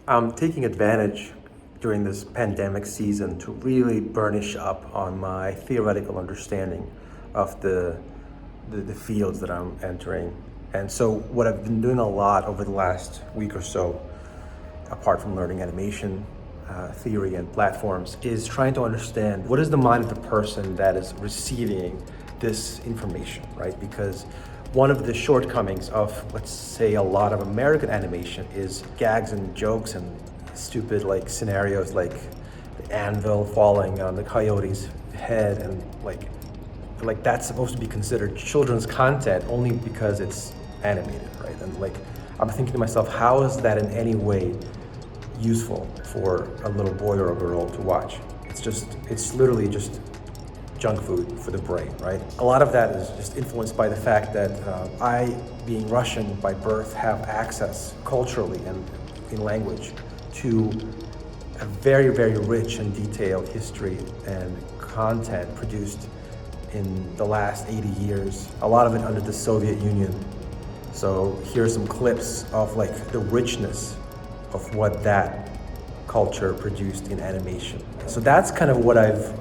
I'm taking advantage during this pandemic season to really burnish up on my theoretical understanding of the fields that I'm entering. And so what I've been doing a lot over the last week or so, apart from learning animation, theory and platforms, is trying to understand what is the mind of the person that is receiving this information, right? Because one of the shortcomings of, let's say, a lot of American animation is gags and jokes and stupid like scenarios like the anvil falling on the coyote's head, and like that's supposed to be considered children's content only because it's animated, right? And like I'm thinking to myself, how is that in any way useful for a little boy or a girl to watch? It's literally just junk food for the brain, right? A lot of that is just influenced by the fact that I, being Russian by birth, have access culturally and in language to a very, very rich and detailed history and content produced in the last 80 years, a lot of it under the Soviet Union. So here's some clips of like the richness of what that culture produced in animation. So that's kind of what I've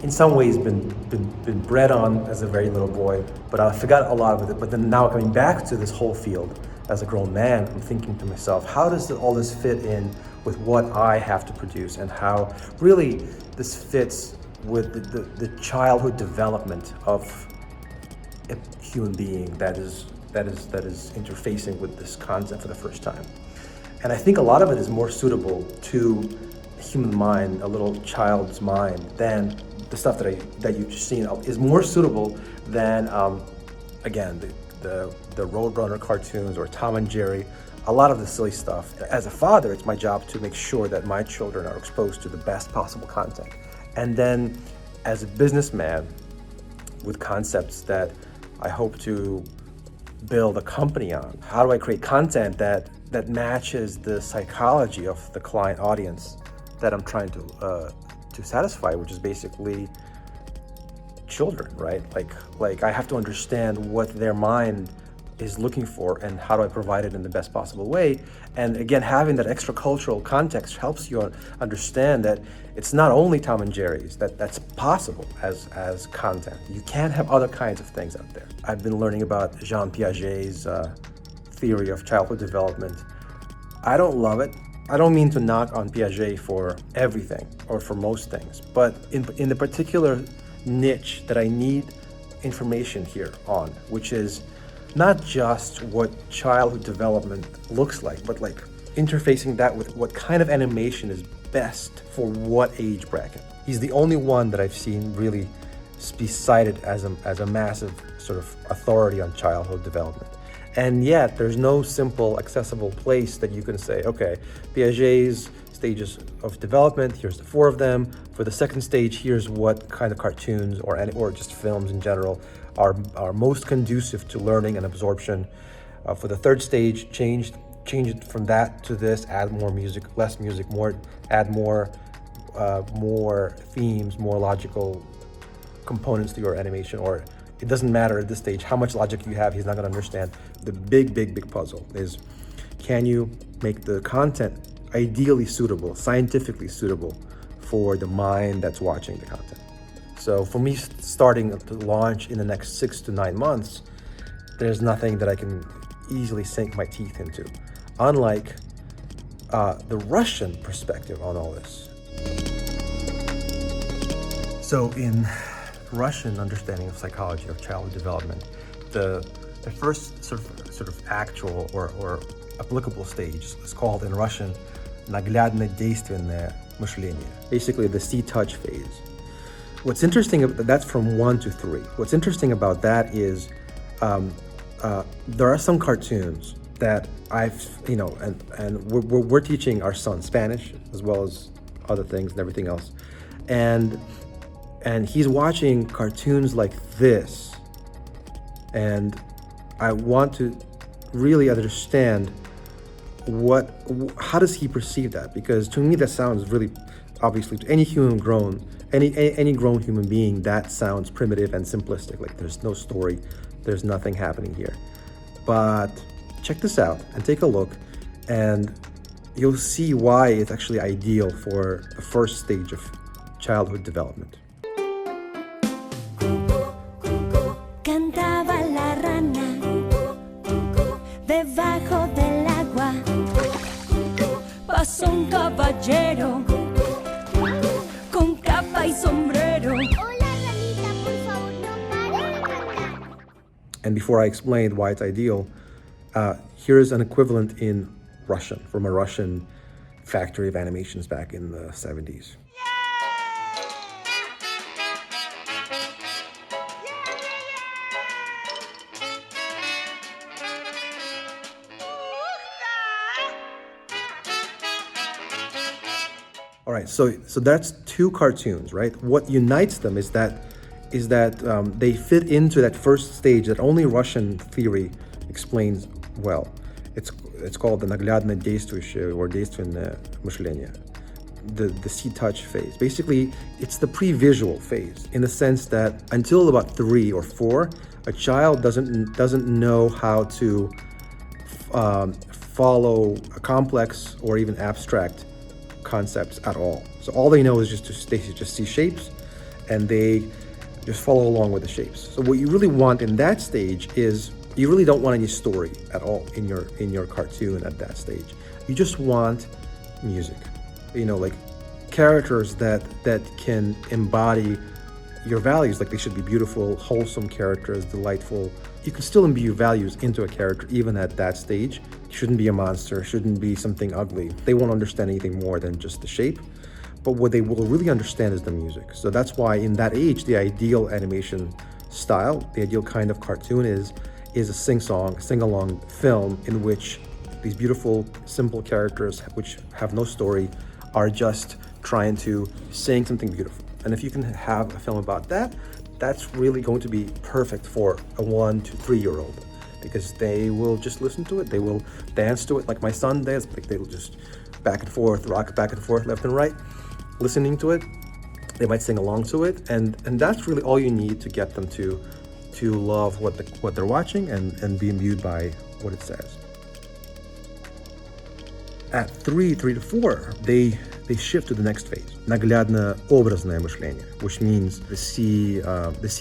in some ways been bred on as a very little boy, but I forgot a lot of it. But then now coming back to this whole field as a grown man, I'm thinking to myself, how does all this fit in with what I have to produce, and how really this fits with the childhood development of a human being that is interfacing with this concept for the first time. And I think a lot of it is more suitable to a human mind, a little child's mind, than the stuff that you've just seen is more suitable than again the Roadrunner cartoons or Tom and Jerry. A lot of the silly stuff. As a father, it's my job to make sure that my children are exposed to the best possible content. And then as a businessman with concepts that I hope to build a company on, how do I create content that matches the psychology of the client audience that I'm trying to satisfy, which is basically children, right? Like I have to understand what their mind is looking for and how do I provide it in the best possible way. And again, having that extra cultural context helps you understand that it's not only Tom and Jerry's that's possible as content. You can have other kinds of things out there. I've been learning about Jean Piaget's theory of childhood development. I don't love it. I don't mean to knock on Piaget for everything or for most things, but in the particular niche that I need information here on, which is not just what childhood development looks like, but like interfacing that with what kind of animation is best for what age bracket. He's the only one that I've seen really be cited as a massive sort of authority on childhood development. And yet there's no simple, accessible place that you can say, okay, Piaget's stages of development, here's the 4 of them. For the second stage, here's what kind of cartoons or just films in general are most conducive to learning and absorption. For the third stage, change it from that to this, add more music, less music, add more themes, more logical components to your animation. Or it doesn't matter at this stage how much logic you have, he's not going to understand. The big puzzle is, can you make the content ideally suitable, scientifically suitable for the mind that's watching the content? So for me, starting to launch in the next 6 to 9 months, there's nothing that I can easily sink my teeth into, unlike the Russian perspective on all this. So in Russian understanding of psychology of childhood development, the first sort of actual or applicable stage is called in Russian наглядно-действенное мышление, basically the see-touch phase. What's interesting, that's from 1 to 3. What's interesting about that is there are some cartoons that and we're teaching our son Spanish as well as other things and everything else, and he's watching cartoons like this, and I want to really understand how does he perceive that, because to me that sounds really, obviously to any grown human being, that sounds primitive and simplistic, like there's no story, there's nothing happening here. But check this out and take a look, and you'll see why it's actually ideal for the first stage of childhood development. Cantaba la rana debajo del agua. Pasó un caballero con capa y sombrero. Hola, ranita, por favor, no pare de cantar. And before I explain why it's ideal, here's an equivalent in Russian from a Russian factory of animations back in the 70s. All right, so that's two cartoons, right? What unites them is that they fit into that first stage that only Russian theory explains well. It's called the наглядно действующее or действенное мышление, the see-touch phase. Basically, it's the pre-visual phase in the sense that until about 3 or 4, a child doesn't know how to follow a complex or even abstract concepts at all. So all they know is they just see shapes and they just follow along with the shapes. So what you really want in that stage is you really don't want any story at all in your cartoon at that stage. You just want music, like characters that can embody your values. Like they should be beautiful, wholesome characters, delightful. You can still imbue values into a character even at that stage. It shouldn't be a monster, shouldn't be something ugly. They won't understand anything more than just the shape. But what they will really understand is the music. So that's why in that age, the ideal animation style, the ideal kind of cartoon is a sing-along film in which these beautiful, simple characters, which have no story, are just trying to sing something beautiful. And if you can have a film about that, that's really going to be perfect for a 1 to 3-year-old, because they will just listen to it. They will dance to it like my son does. Like they will just back and forth, rock back and forth, left and right, listening to it. They might sing along to it, and that's really all you need to get them to love what they're watching and be imbued by what it says. At 3 to 4, they shift to the next phase, наглядно-образное мышление, which means the see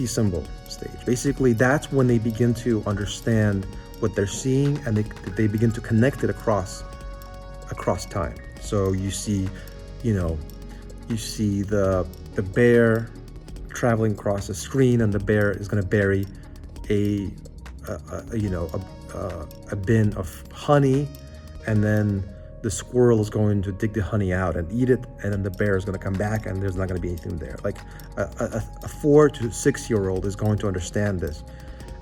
symbol stage. Basically, that's when they begin to understand what they're seeing, and they begin to connect it across time. So you see the bear traveling across the screen, and the bear is going to bury a bin of honey, and then the squirrel is going to dig the honey out and eat it, and then the bear is going to come back and there's not going to be anything there. Like a 4 to 6-year-old is going to understand this,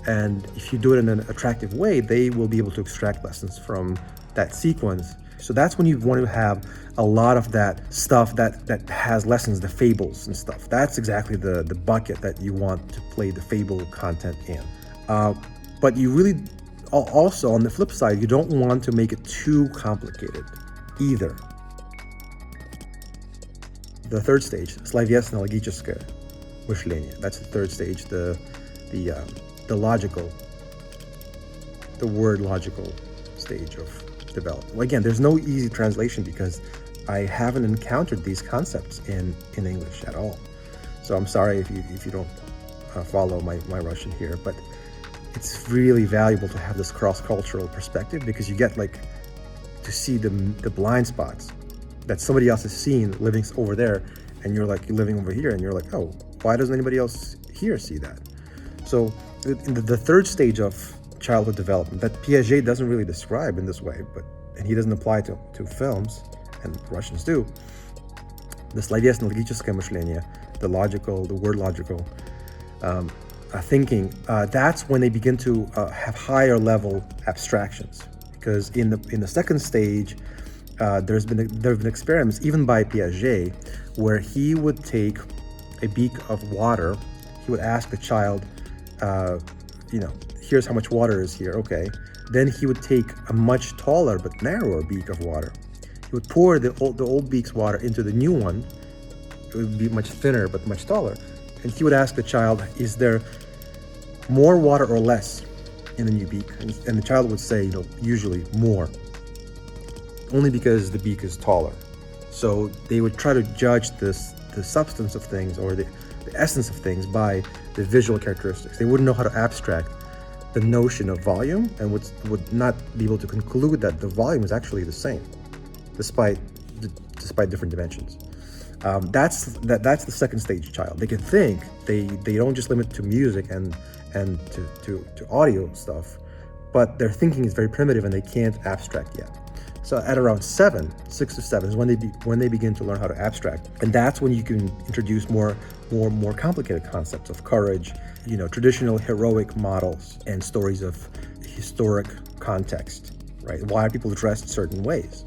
and if you do it in an attractive way, they will be able to extract lessons from that sequence. So that's when you want to have a lot of that stuff that has lessons, the fables and stuff. That's exactly the bucket that you want to play the fable content in. But you really, also on the flip side, you don't want to make it too complicated either. The third stage, словесно-логическое мышление. That's the third stage, the logical, the word logical stage of development. Well, again, there's no easy translation because I haven't encountered these concepts in English at all. So I'm sorry if you don't follow my Russian here, but it's really valuable to have this cross-cultural perspective, because you get to see the blind spots that somebody else has seen living over there, and you're living over here, and you're like, oh, why doesn't anybody else here see that? So in the third stage of childhood development that Piaget doesn't really describe in this way, and he doesn't apply to films, and Russians do, the словесно-логическое мышление, the word logical thinking, that's when they begin to have higher level abstractions. Because in the second stage, there have been experiments, even by Piaget, where he would take a beak of water. He would ask the child, here's how much water is here, okay. Then he would take a much taller but narrower beak of water. He would pour the old beak's water into the new one. It would be much thinner but much taller. And he would ask the child, is there more water or less in the new beak? And the child would say, usually more. only because the beak is taller. So they would try to judge the substance of things or the essence of things by the visual characteristics. They wouldn't know how to abstract the notion of volume and would not be able to conclude that the volume is actually the same, despite different dimensions. That's the second stage child. They can think. They don't just limit to music and to audio stuff, but their thinking is very primitive and they can't abstract yet. So at around 6 to 7 is when they begin to learn how to abstract, and that's when you can introduce more complicated concepts of courage, traditional heroic models and stories of historic context, right? Why are people dressed certain ways?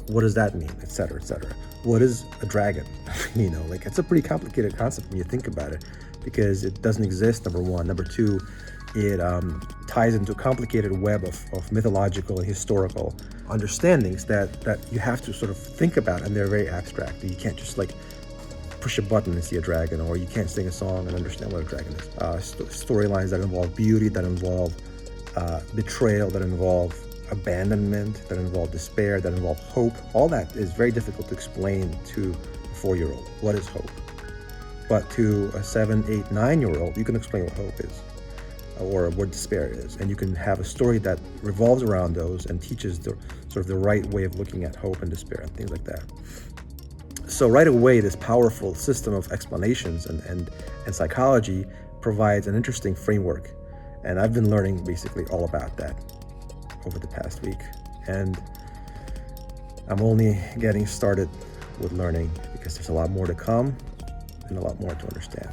What does that mean, et cetera, et cetera. What is a dragon? It's a pretty complicated concept when you think about it, because it doesn't exist, number one. Number two, it ties into a complicated web of mythological and historical understandings that you have to sort of think about, and they're very abstract. You can't just push a button and see a dragon, or you can't sing a song and understand what a dragon is. Storylines that involve beauty, that involve betrayal, that involve abandonment, that involve despair, that involve hope, all that is very difficult to explain to a 4-year-old. What is hope? But to a 7, 8, 9-year-old, you can explain what hope is, or what despair is, and you can have a story that revolves around those and teaches the right way of looking at hope and despair and things like that. So right away, this powerful system of explanations and psychology provides an interesting framework, and I've been learning basically all about that over the past week, and I'm only getting started with learning, because there's a lot more to come and a lot more to understand.